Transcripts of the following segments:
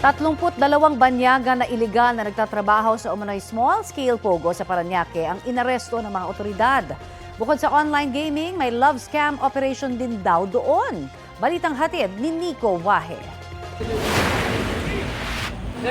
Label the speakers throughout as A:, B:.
A: 32 banyaga na iligal na nagtatrabaho sa umano'y small-scale pogo sa Parañaque ang inaresto ng mga otoridad. Bukod sa online gaming, may love scam operation din daw doon. Balitang hatid ni Nico Wahe.
B: 7,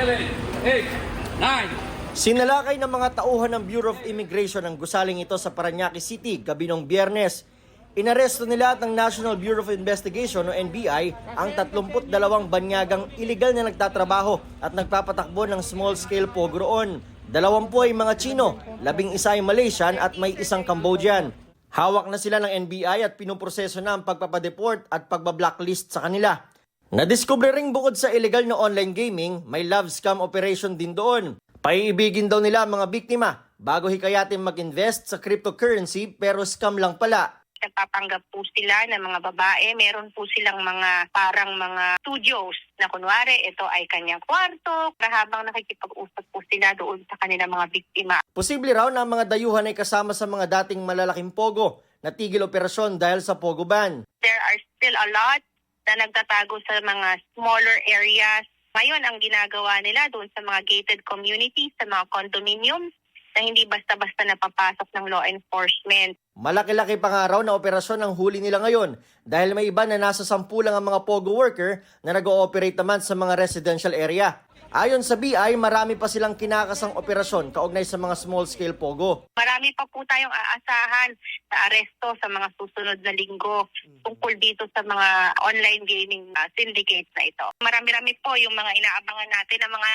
B: 8, 9.
C: Sinalakay ng mga tauhan ng Bureau of Immigration ang gusaling ito sa Parañaque City gabi ng Biyernes. Inaresto nila at ng National Bureau of Investigation o NBI ang 32 banyagang iligal na nagtatrabaho at nagpapatakbo ng small-scale pogo roon. 20 ay mga Chino, 11 ay Malaysian at may isang Cambodian. Hawak na sila ng NBI at pinuproseso na ang pagpapadeport at pagbablacklist sa kanila. Nadiskubre ring bukod sa illegal na online gaming, may love scam operation din doon. Paiibigin daw nila ang mga biktima bago hikayatin mag-invest sa cryptocurrency pero scam lang pala.
D: Nagpapanggap po sila ng mga babae. Meron po silang parang mga studios na kunwari ito ay kanyang kwarto habang nakikipag-usap po sila doon sa kanilang mga biktima.
C: Posible raw na ang mga dayuhan ay kasama sa mga dating malalaking pogo na tigil operasyon dahil sa pogo ban.
D: There are still a lot na nagtatago sa mga smaller areas. Ngayon, ang ginagawa nila doon sa mga gated communities, sa mga condominiums, na hindi basta-basta napapasok ng law enforcement.
C: Malaki-laki pa nga raw na operasyon ang huli nila ngayon dahil may iba na nasa 10 lang ang mga pogo worker na nag-ooperate naman sa mga residential area. Ayon sa BI, marami pa silang kinakasang operasyon kaugnay sa mga small-scale pogo.
D: Marami pa po tayong aasahan na aresto sa mga susunod na linggo tungkol dito sa mga online gaming syndicates na ito. Marami-rami po yung mga inaabangan natin na mga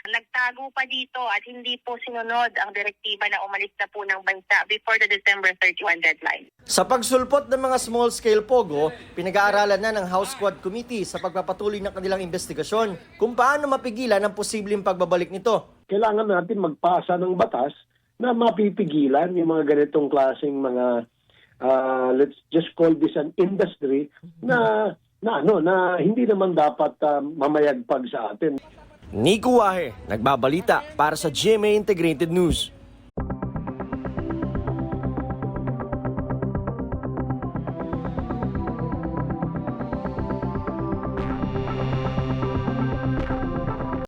D: nagtago pa dito at hindi po sinunod ang direktiba na umalis na po ng bansa before the December 31 deadline.
C: Sa pagsulpot ng mga small-scale pogo, pinag-aaralan na ng House Quad Committee sa pagpapatuloy ng kanilang investigasyon kung paano mapigilan ang posibleng pagbabalik nito.
E: Kailangan natin magpasa ng batas na mapipigilan yung mga ganitong klaseng mga let's just call this an industry na hindi naman dapat mamayagpag sa atin.
C: Nico Wahe, nagbabalita para sa GMA Integrated News.